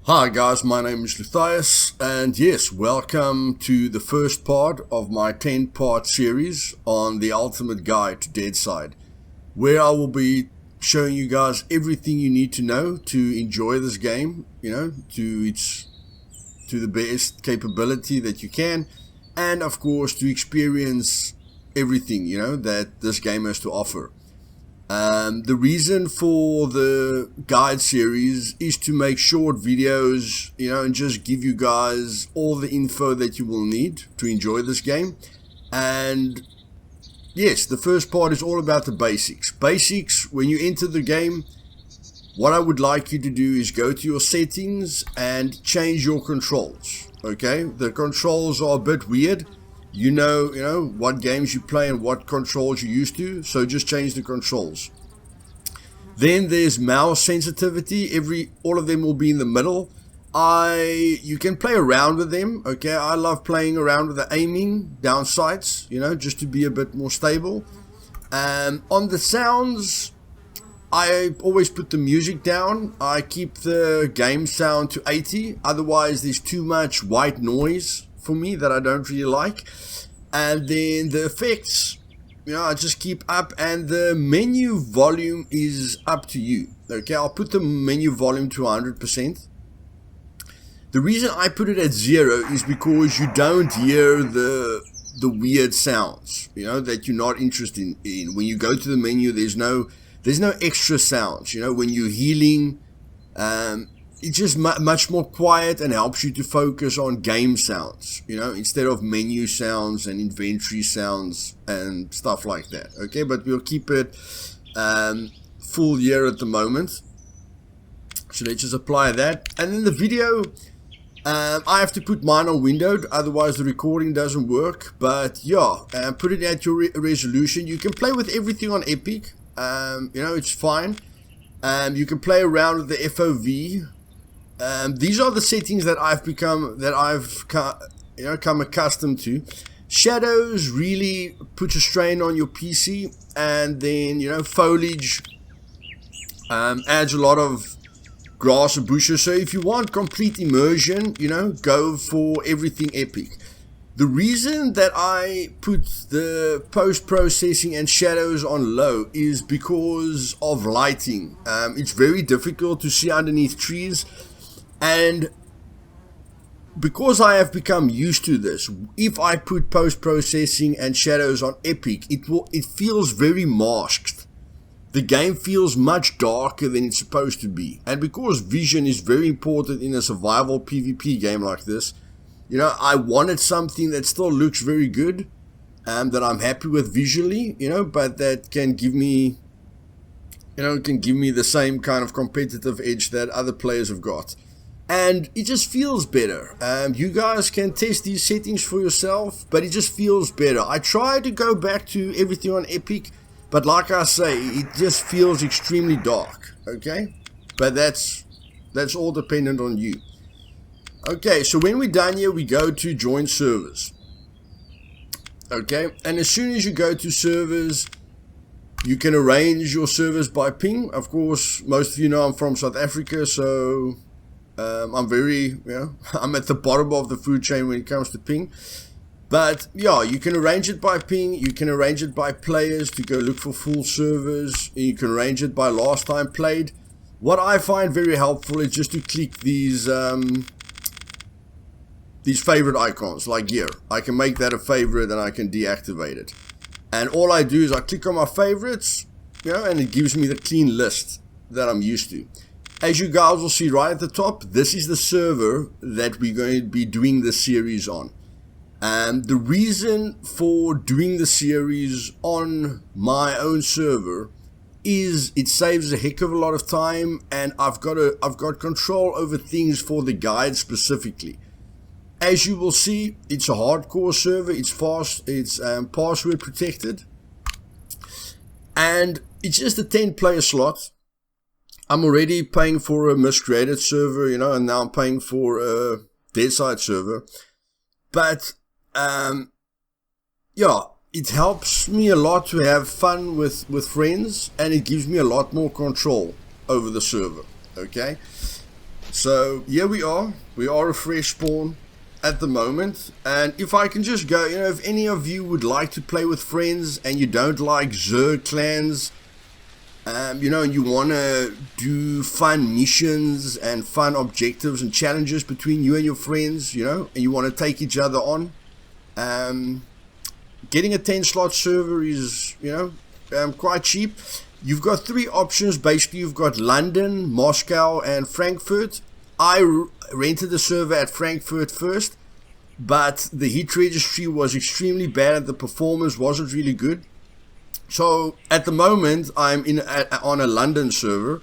Hi guys, my name is Luthais, and yes, welcome to the first part of my 10-part series on the ultimate guide to Deadside, where I will be showing you guys everything you need to know to enjoy this game, to the best capability that you can, and of course to experience everything, that this game has to offer. The reason for the guide series is to make short videos, and just give you guys all the info that you will need to enjoy this game. And yes, the first part is all about the basics. Basics, when you enter the game, what I would like you to do is go to your settings and change your controls. Okay, the controls are a bit weird. You know what games you play and what controls you're used to, so just change the controls. Then there's mouse sensitivity. All of them will be in the middle. You can play around with them. Okay, I love playing around with the aiming down sights, just to be a bit more stable. On the sounds, I always put the music down. I keep the game sound to 80, otherwise there's too much white noise for me that I don't really like. And then the effects, I just keep up, and the menu volume is up to you. Okay, I'll put the menu volume to 100%. The reason I put it at 0 is because you don't hear the weird sounds, that you're not interested in. When you go to the menu, there's no extra sounds. When you're healing, it's just much more quiet and helps you to focus on game sounds, instead of menu sounds and inventory sounds and stuff like that. Okay, but we'll keep it full here at the moment. So let's just apply that. And then the video, I have to put mine on windowed, otherwise the recording doesn't work. But yeah, put it at your resolution. You can play with everything on Epic. It's fine. You can play around with the FOV. These are the settings that I've come accustomed to. Shadows really put a strain on your PC, and then foliage adds a lot of grass and bushes. So if you want complete immersion, go for everything Epic. The reason that I put the post-processing and shadows on low is because of lighting. It's very difficult to see underneath trees. And because I have become used to this, if I put post-processing and shadows on Epic, it feels very masked. The game feels much darker than it's supposed to be. And because vision is very important in a survival PvP game like this, I wanted something that still looks very good, that I'm happy with visually, but that can give me, the same kind of competitive edge that other players have got. And it just feels better. You guys can test these settings for yourself, but it just feels better. I try to go back to everything on Epic, but like I say, it just feels extremely dark. Okay, but that's all dependent on you. Okay, so when we're done here, we go to join servers. Okay, and as soon as you go to servers, you can arrange your servers by ping. Of course, most of you know I'm from South Africa, so I'm very, I'm at the bottom of the food chain when it comes to ping. But yeah, you can arrange it by ping, you can arrange it by players to go look for full servers, and you can arrange it by last time played. What I find very helpful is just to click these favorite icons, like here. I can make that a favorite and I can deactivate it. And all I do is I click on my favorites, and it gives me the clean list that I'm used to. As you guys will see right at the top, this is the server that we're going to be doing the series on. And the reason for doing the series on my own server is it saves a heck of a lot of time, and I've got control over things for the guide specifically. As you will see, it's a hardcore server, it's fast, it's password protected, and it's just a 10-player slot. I'm already paying for a miscreated server, and now I'm paying for a Deadside server. But, yeah, it helps me a lot to have fun with friends, and it gives me a lot more control over the server, okay? So here we are a fresh spawn at the moment, and if I can just go, if any of you would like to play with friends and you don't like Zerg clans, and you want to do fun missions and fun objectives and challenges between you and your friends, and you want to take each other on, getting a 10-slot server is, quite cheap. You've got 3 options. Basically, you've got London, Moscow, and Frankfurt. I rented the server at Frankfurt first, but the hit registry was extremely bad and the performance wasn't really good. So at the moment, I'm on a London server,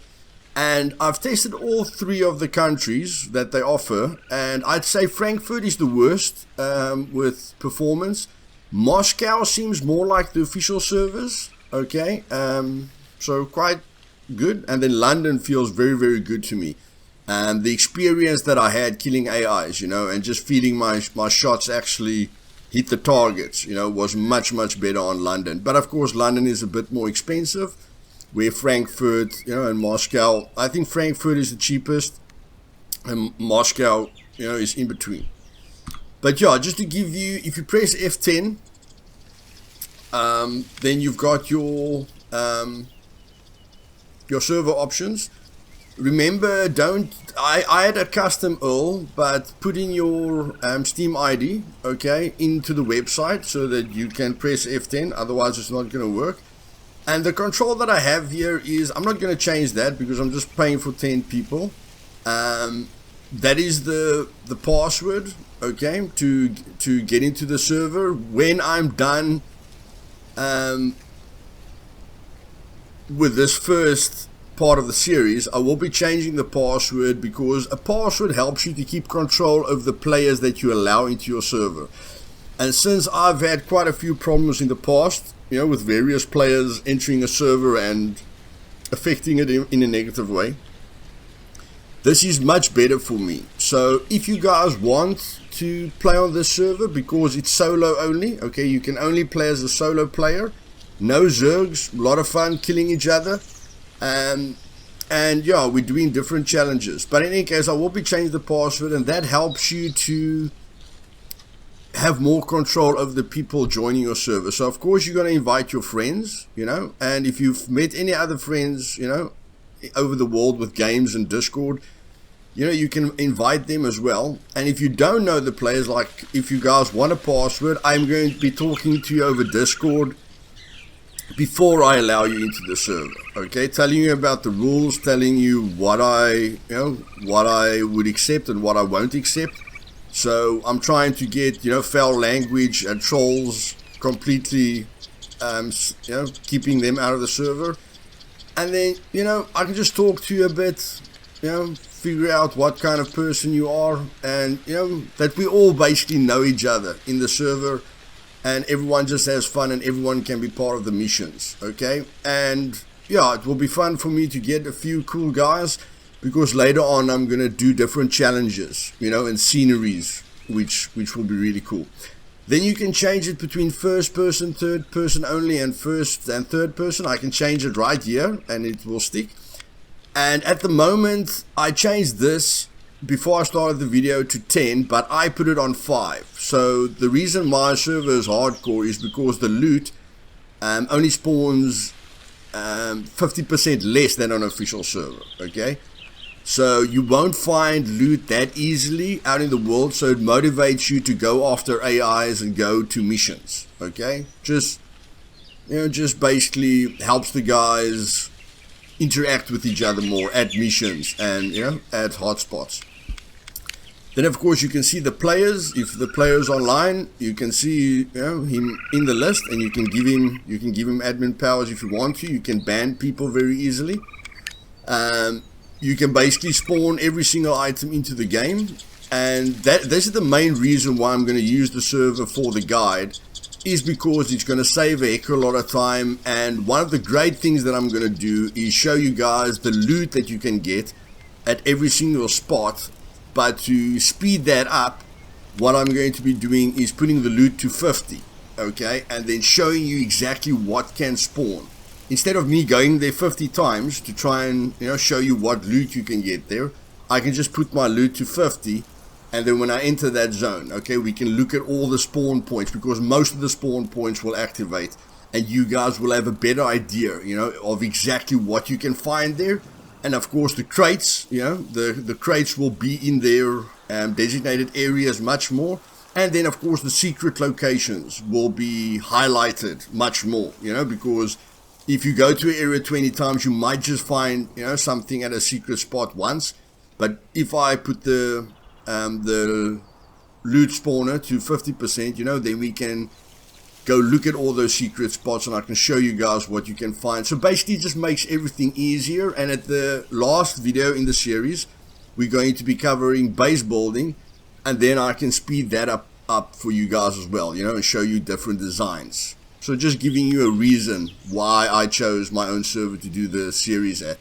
and I've tested all 3 of the countries that they offer, and I'd say Frankfurt is the worst with performance. Moscow seems more like the official servers, okay, so quite good, and then London feels very, very good to me. And the experience that I had killing AIs, and just feeling my shots actually hit the targets, was much, much better on London. But of course, London is a bit more expensive, where Frankfurt, and Moscow, I think Frankfurt is the cheapest, and Moscow, is in between. But yeah, just to give you, if you press F10, then you've got your server options. Remember, I had a custom URL, but put in your Steam ID, okay, into the website so that you can press F10, otherwise it's not going to work. And the control that I have here is, I'm not going to change that because I'm just paying for 10 people. That is the password, okay, to get into the server. When I'm done with this first part of the series, I will be changing the password, because a password helps you to keep control of the players that you allow into your server. And since I've had quite a few problems in the past, with various players entering a server and affecting it in a negative way, this is much better for me. So if you guys want to play on this server, because it's solo only, okay, you can only play as a solo player, no Zergs, a lot of fun killing each other. And yeah, we're doing different challenges. But in any case, I will be changing the password, and that helps you to have more control over the people joining your server. So of course you're going to invite your friends, and if you've met any other friends, over the world with games and Discord, you can invite them as well. And if you don't know the players, like if you guys want a password, I'm going to be talking to you over Discord before I allow you into the server, okay, telling you about the rules, telling you what I would accept and what I won't accept. So I'm trying to get, foul language and trolls completely, keeping them out of the server. And then, I can just talk to you a bit, figure out what kind of person you are, and, that we all basically know each other in the server, and everyone just has fun and everyone can be part of the missions, okay? And yeah, it will be fun for me to get a few cool guys, because later on I'm gonna do different challenges, and sceneries, which will be really cool. Then you can change it between first person, third person only, and first and third person. I can change it right here and it will stick. And at the moment I changed this before I started the video to 10, but I put it on 5. So the reason my server is hardcore is because the loot only spawns 50% less than an official server, okay? So you won't find loot that easily out in the world, so it motivates you to go after AIs and go to missions, okay? Just basically helps the guys interact with each other more at missions and, at hotspots. Then of course you can see the players. If the player's online, you can see him in the list, and you can give him admin powers if you want to. You can ban people very easily. You can basically spawn every single item into the game, and this is the main reason why I'm going to use the server for the guide, is because it's going to save a heck of a lot of time. And one of the great things that I'm going to do is show you guys the loot that you can get at every single spot. But to speed that up, what I'm going to be doing is putting the loot to 50, okay, and then showing you exactly what can spawn. Instead of me going there 50 times to try and show you what loot you can get there, I can just put my loot to 50, and then when I enter that zone, okay, we can look at all the spawn points, because most of the spawn points will activate, and you guys will have a better idea, you know, of exactly what you can find there. And of course the crates, you know, the crates will be in their designated areas much more. And then of course the secret locations will be highlighted much more, you know, because if you go to an area 20 times, you might just find, you know, something at a secret spot once. But if I put the loot spawner to 50%, you know, then we can go look at all those secret spots, and I can show you guys what you can find. So basically it just makes everything easier. And at the last video in the series, we're going to be covering base building, and then I can speed that up for you guys as well, you know, and show you different designs. So just giving you a reason why I chose my own server to do the series at.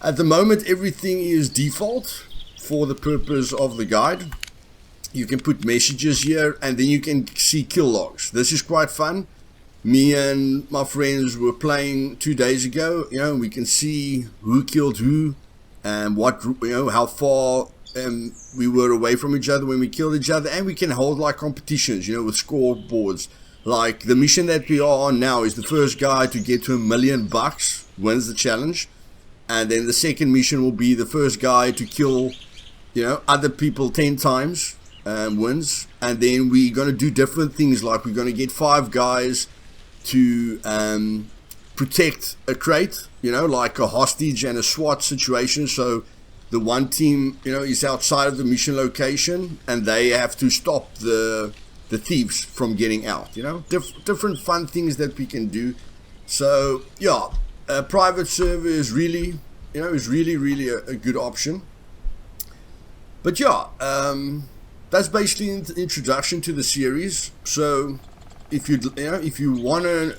At the moment, everything is default for the purpose of the guide. You can put messages here, and then you can see kill logs. This is quite fun. Me and my friends were playing 2 days ago. You know, we can see who killed who, and what, you know, how far we were away from each other when we killed each other. And we can hold like competitions, you know, with scoreboards. Like the mission that we are on now is the first guy to get to $1 million wins the challenge, and then the second mission will be the first guy to kill, you know, other people 10 times. Wins. And then we're going to do different things, like we're going to get 5 guys to protect a crate, you know, like a hostage and a SWAT situation. So the one team, you know, is outside of the mission location, and they have to stop the thieves from getting out, you know. Different fun things that we can do. So yeah, a private server is really, you know, is really a good option. But yeah, that's basically an introduction to the series. So if you want to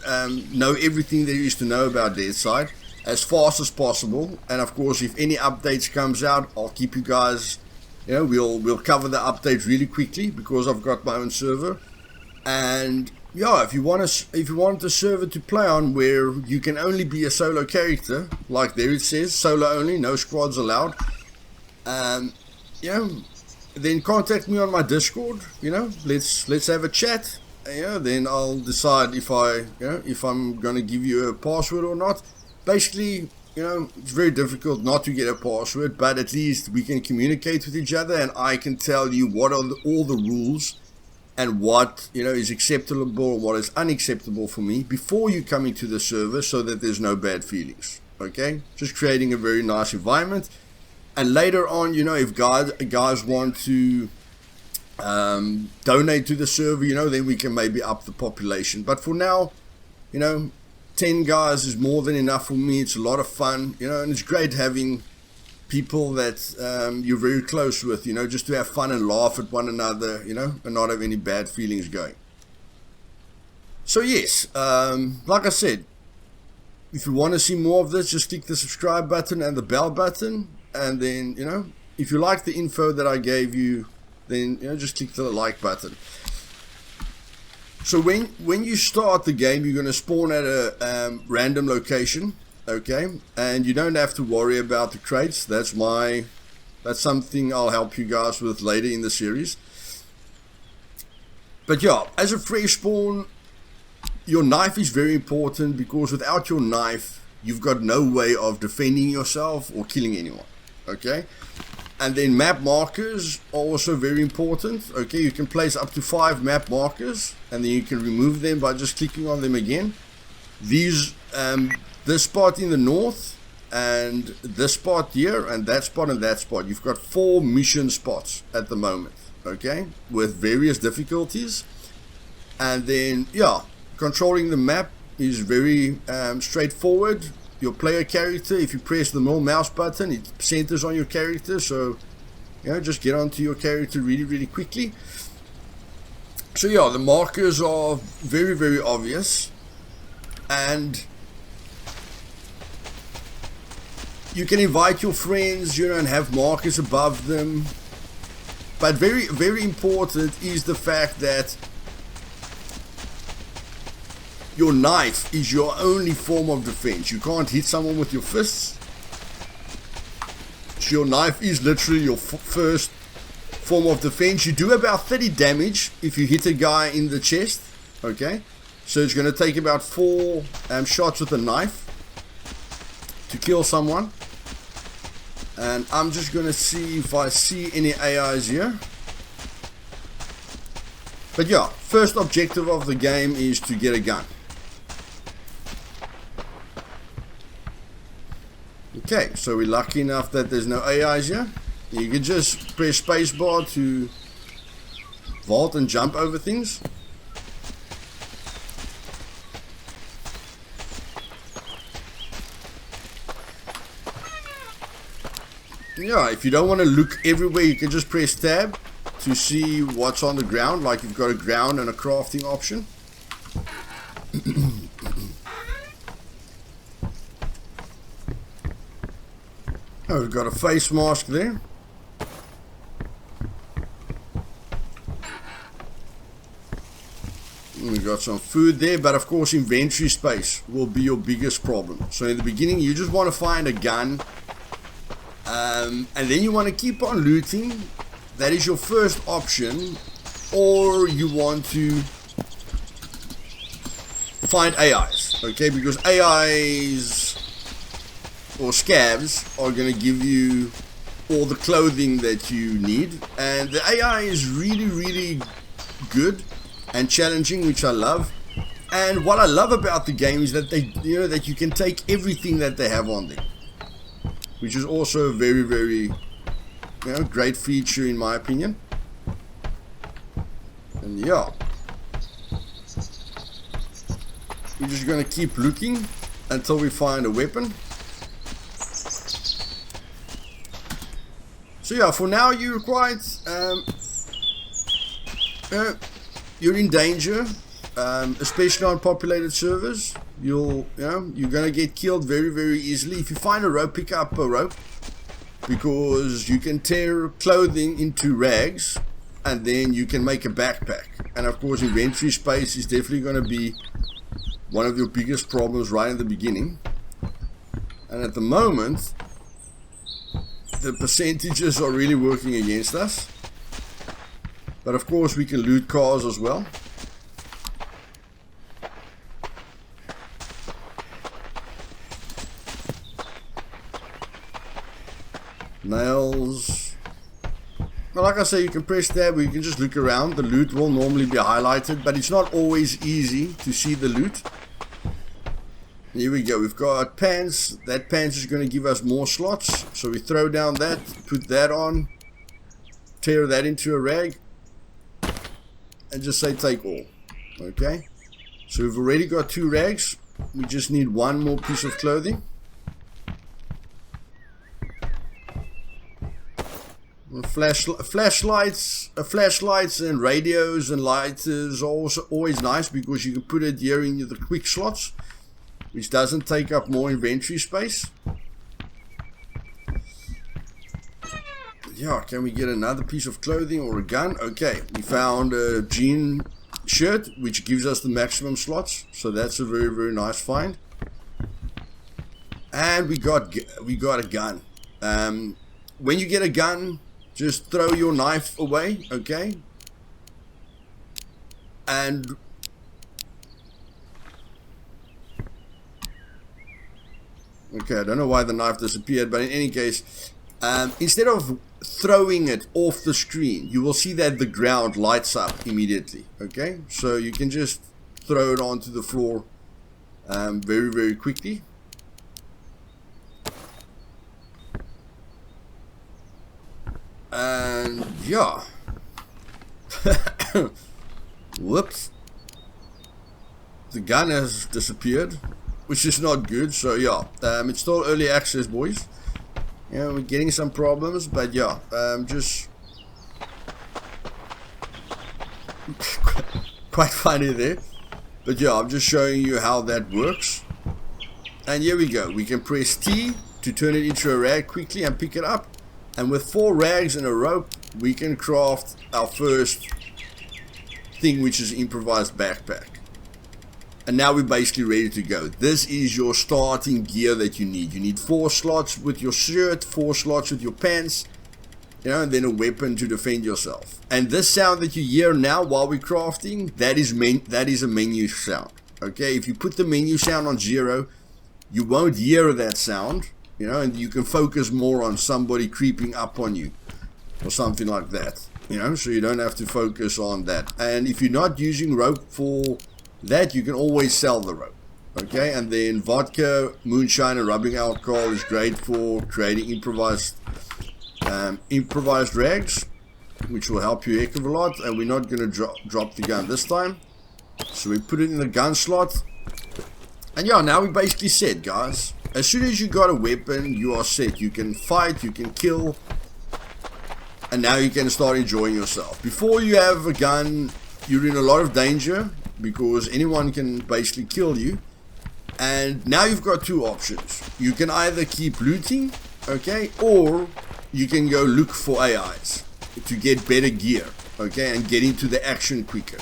know everything there is to know about Deadside as fast as possible, and of course if any updates comes out, I'll keep you guys, you know, we'll cover the updates really quickly, because I've got my own server. And yeah, if you want a server to play on where you can only be a solo character, like there it says solo only, no squads allowed, you know, then contact me on my Discord, you know, let's have a chat, you know, then I'll decide if I'm gonna give you a password or not. Basically, you know, it's very difficult not to get a password, but at least we can communicate with each other, and I can tell you what are all the rules and what, you know, is acceptable and what is unacceptable for me before you come into the server, so that there's no bad feelings. Okay, just creating a very nice environment. And later on, you know, if guys want to donate to the server, you know, then we can maybe up the population. But for now, you know, 10 guys is more than enough for me. It's a lot of fun, you know, and it's great having people that you're very close with, you know, just to have fun and laugh at one another, you know, and not have any bad feelings going. So yes, like I said, if you want to see more of this, just click the subscribe button and the bell button. And then, you know, if you like the info that I gave you, then, you know, just click the like button. So when you start the game, you're going to spawn at a random location, okay? And you don't have to worry about the crates. That's something I'll help you guys with later in the series. But yeah, as a fresh spawn, your knife is very important, because without your knife, you've got no way of defending yourself or killing anyone. Okay, and then map markers are also very important. Okay, you can place up to 5 map markers, and then you can remove them by just clicking on them again. These this spot in the north, and this spot here, and that spot and that spot. You've got 4 mission spots at the moment, okay, with various difficulties. And then yeah, controlling the map is very straightforward. Your player character, if you press the middle mouse button, it centers on your character, so, you know, just get onto your character really quickly. So yeah, the markers are very obvious, and you can invite your friends, you know, and have markers above them. But very important is the fact that your knife is your only form of defense. You can't hit someone with your fists. which your knife is literally your first form of defense. You do about 30 damage if you hit a guy in the chest. Okay, so it's going to take about 4 shots with a knife to kill someone. And I'm just going to see if I see any AIs here. But yeah, first objective of the game is to get a gun. Okay, so we're lucky enough that there's no AIs here. You can just press spacebar to vault and jump over things. Yeah, if you don't want to look everywhere, you can just press tab to see what's on the ground, like you've got a ground and a crafting option. Oh, we've got a face mask there. And we've got some food there, but of course inventory space will be your biggest problem. So in the beginning you just want to find a gun, and then you want to keep on looting. That is your first option. Or you want to find AIs, okay, because AIs or scavs are going to give you all the clothing that you need, and the AI is really good and challenging, which I love. And what I love about the game is that they, that you can take everything that they have on there, which is also a very great feature in my opinion. And yeah, we're just gonna keep looking until we find a weapon. So yeah, for now you're quite you're in danger, especially on populated servers. You're gonna get killed very easily. If you find a rope, pick up a rope, because you can tear clothing into rags and then you can make a backpack. And of course inventory space is definitely going to be one of your biggest problems right in the beginning. And at the moment the percentages are really working against us, but of course we can loot cars as well. Nails. Well, like I say, you can press tab, or you can just look around. The loot will normally be highlighted, but it's not always easy to see the loot. Here we go, we've got pants. That pants is going to give us more slots, so we throw down that, put that on, tear that into a rag, and just say take all. Okay, so we've already got 2 rags. We just need 1 more piece of clothing. Flashlights and radios and lighters are also always nice, because you can put it here in the quick slots, which doesn't take up more inventory space. Yeah, can we get another piece of clothing or a gun? Okay, we found a jean shirt, which gives us the maximum slots, so that's a very nice find. And we got a gun. When you get a gun, just throw your knife away, okay? And okay, I don't know why the knife disappeared, but in any case, instead of throwing it off the screen, you will see that the ground lights up immediately, okay? So you can just throw it onto the floor very quickly. And yeah. Whoops. The gun has disappeared, which is not good. So yeah, it's still early access, boys. Yeah, we're getting some problems, but yeah, just quite funny there. But yeah, I'm just showing you how that works. And here we go. We can press T to turn it into a rag quickly and pick it up. And with 4 rags and a rope, we can craft our first thing, which is improvised backpack. And now we're basically ready to go. This is your starting gear that you need. You need 4 slots with your shirt, 4 slots with your pants, you know, and then a weapon to defend yourself. And this sound that you hear now while we're crafting, that is a menu sound. Okay, if you put the menu sound on 0, you won't hear that sound, you know, and you can focus more on somebody creeping up on you or something like that, you know, so you don't have to focus on that. And if you're not using rope for that, you can always sell the rope. Okay, and then vodka, moonshine, and rubbing alcohol is great for creating improvised rags, which will help you a heck of a lot. And we're not going to drop the gun this time, so we put it in the gun slot. And yeah, now we're basically set, guys. As soon as you got a weapon, you are set. You can fight, you can kill, and now you can start enjoying yourself. Before you have a gun, you're in a lot of danger, because anyone can basically kill you. And now you've got 2 options. You can either keep looting, okay, or you can go look for AIs to get better gear, okay, and get into the action quicker.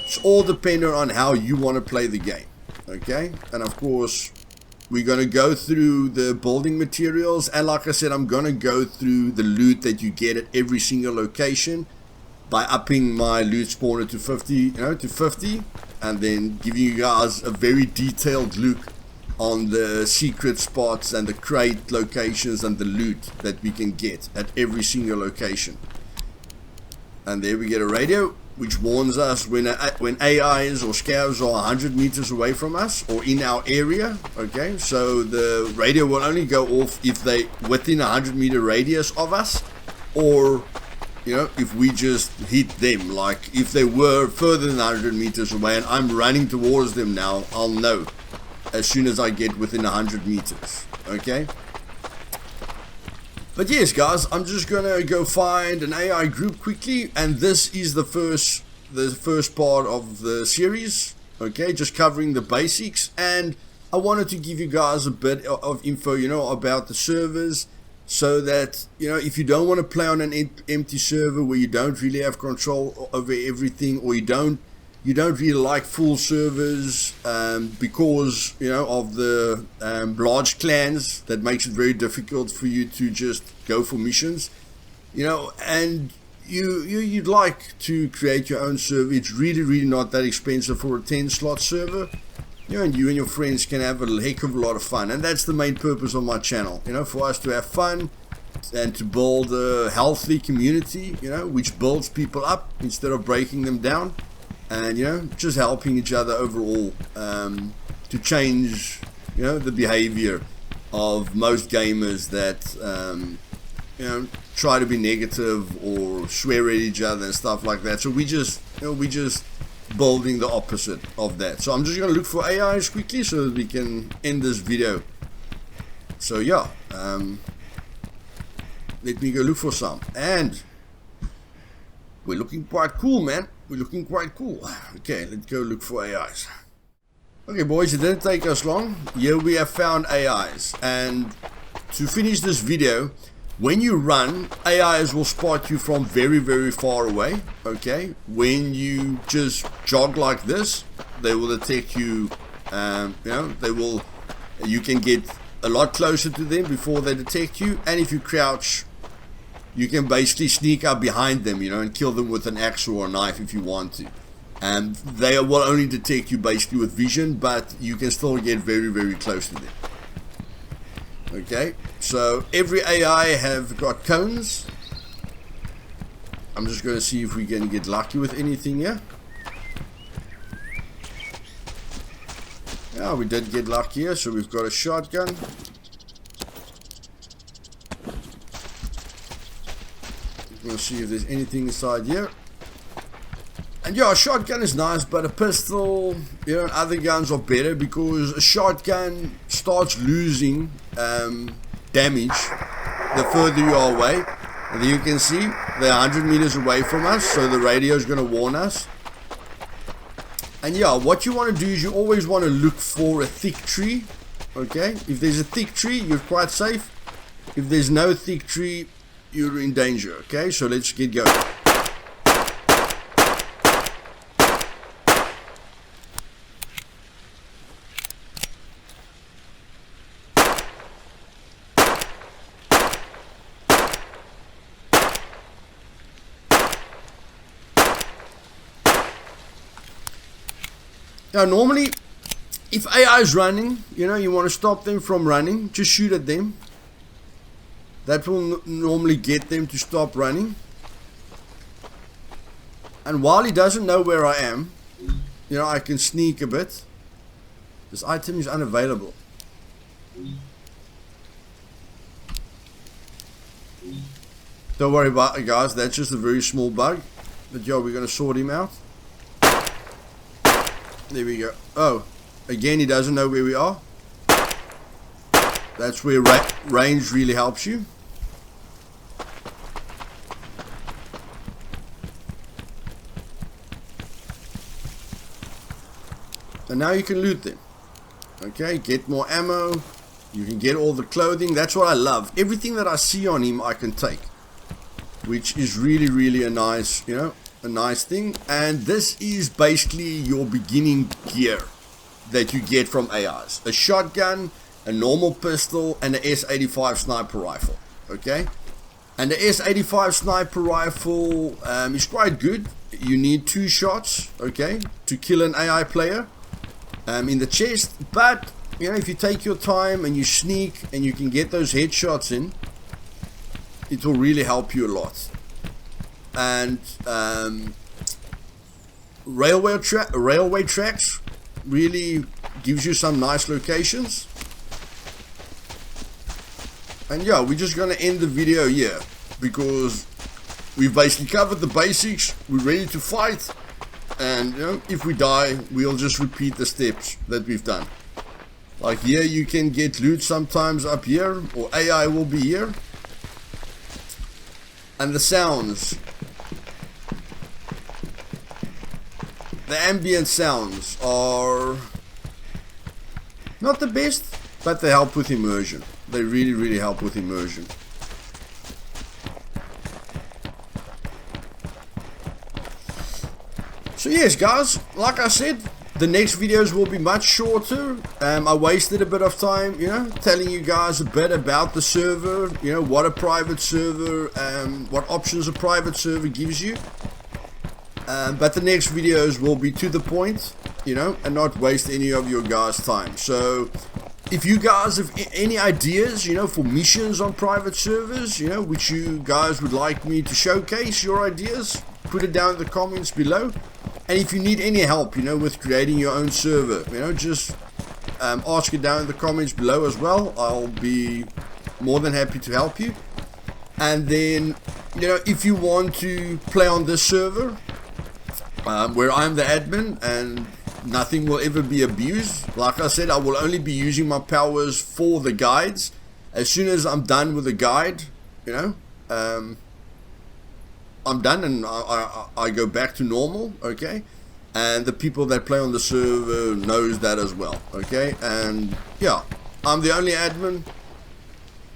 It's all dependent on how you want to play the game, okay. And of course, we're going to go through the building materials, and like I said, I'm going to go through the loot that you get at every single location by upping my loot spawner to 50, you know, to 50, and then giving you guys a very detailed look on the secret spots and the crate locations and the loot that we can get at every single location. And there we get a radio which warns us when AIs or scavs are 100 meters away from us or in our area. Okay, so the radio will only go off if they within a 100-meter radius of us, or you know, if we just hit them. Like if they were further than 100 meters away and I'm running towards them now, I'll know as soon as I get within 100 meters. Okay, but yes, guys, I'm just gonna go find an AI group quickly, and this is the first part of the series. Okay, just covering the basics, and I wanted to give you guys a bit of info, you know, about the servers, so that, you know, if you don't want to play on an empty server where you don't really have control over everything, or you don't really like full servers because, you know, of the large clans, that makes it very difficult for you to just go for missions, you know, and you'd like to create your own server. It's really not that expensive for a 10-slot server. You know, and you and your friends can have a heck of a lot of fun, and that's the main purpose of my channel, you know, for us to have fun and to build a healthy community, you know, which builds people up instead of breaking them down, and, you know, just helping each other overall to change, you know, the behavior of most gamers that you know, try to be negative or swear at each other and stuff like that. So we just, you know, building the opposite of that. So I'm just going to look for AIs quickly so that we can end this video. So yeah, let me go look for some, and we're looking quite cool, man. We're looking quite cool. Okay, let's go look for AIs. Okay, boys, it didn't take us long. Here we have found AIs, and to finish this video, when you run, AIs will spot you from very far away. Okay, when you just jog like this, they will detect you. You know, you can get a lot closer to them before they detect you, and if you crouch, you can basically sneak up behind them, you know, and kill them with an axe or a knife if you want to. And they will only detect you basically with vision, but you can still get very close to them. Okay, so every AI have got cones. I'm just going to see if we can get lucky with anything here. Yeah, we did get lucky here, so we've got a shotgun. We'll see if there's anything inside here. And yeah, a shotgun is nice, but a pistol, you know, and other guns are better, because a shotgun starts losing damage the further you are away. And you can see they're 100 meters away from us, so the radio is going to warn us. And yeah, what you want to do is you always want to look for a thick tree. Okay, if there's a thick tree, you're quite safe. If there's no thick tree, you're in danger. Okay, so let's get going. Now normally, if AI is running, you know, you want to stop them from running, just shoot at them. That will normally get them to stop running. And while he doesn't know where I am, you know, I can sneak a bit. This item is unavailable. Don't worry about it, guys. That's just a very small bug. But yo, we're going to sort him out. There we go. Oh, again, he doesn't know where we are. That's where range really helps you. And now you can loot them. Okay, get more ammo. You can get all the clothing. That's what I love. Everything that I see on him, I can take. Which is really, really a nice, you know, a nice thing. And this is basically your beginning gear that you get from AIs. A shotgun, a normal pistol, and an S85 sniper rifle. Okay? And the S85 sniper rifle is quite good. You need 2 shots, okay, to kill an AI player in the chest. But, you know, if you take your time and you sneak and you can get those headshots in, it will really help you a lot. And railway tracks really gives you some nice locations. And yeah, we're just gonna end the video here because we've basically covered the basics. We're ready to fight, and you know, if we die, we'll just repeat the steps that we've done. Like here, you can get loot sometimes up here, or AI will be here. And the sounds, the ambient sounds are not the best, but they help with immersion. They really, really help with immersion. So yes, guys, like I said, the next videos will be much shorter. I wasted a bit of time, you know, telling you guys a bit about the server, you know, what a private server, what options a private server gives you. But the next videos will be to the point, you know, and not waste any of your guys' time. So if you guys have any ideas, you know, for missions on private servers, you know, which you guys would like me to showcase your ideas, put it down in the comments below. And if you need any help, you know, with creating your own server, you know, just ask it down in the comments below as well. I'll be more than happy to help you. And then, you know, if you want to play on this server, where I'm the admin and nothing will ever be abused. Like I said, I will only be using my powers for the guides. As soon as I'm done with the guide, you know, I'm done and I go back to normal, okay? And the people that play on the server knows that as well, okay? And yeah, I'm the only admin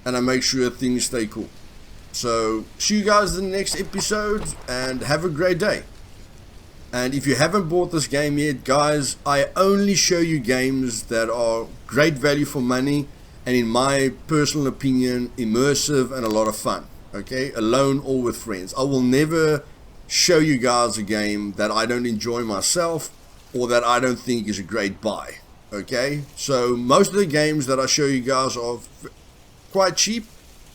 and I make sure things stay cool. So see you guys in the next episode and have a great day. And if you haven't bought this game yet, guys, I only show you games that are great value for money and, in my personal opinion, immersive and a lot of fun. Okay, alone or with friends. I will never show you guys a game that I don't enjoy myself or that I don't think is a great buy. Okay, so most of the games that I show you guys are quite cheap,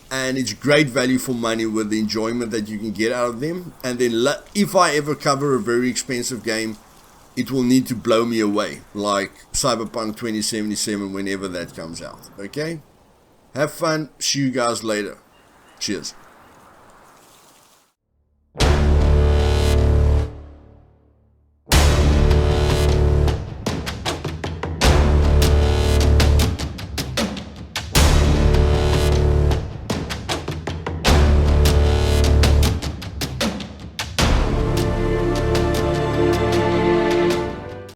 and it's great value for money with the enjoyment that you can get out of them. And then if I ever cover a very expensive game, it will need to blow me away, like Cyberpunk 2077 whenever that comes out. Okay, have fun, see you guys later. Cheers.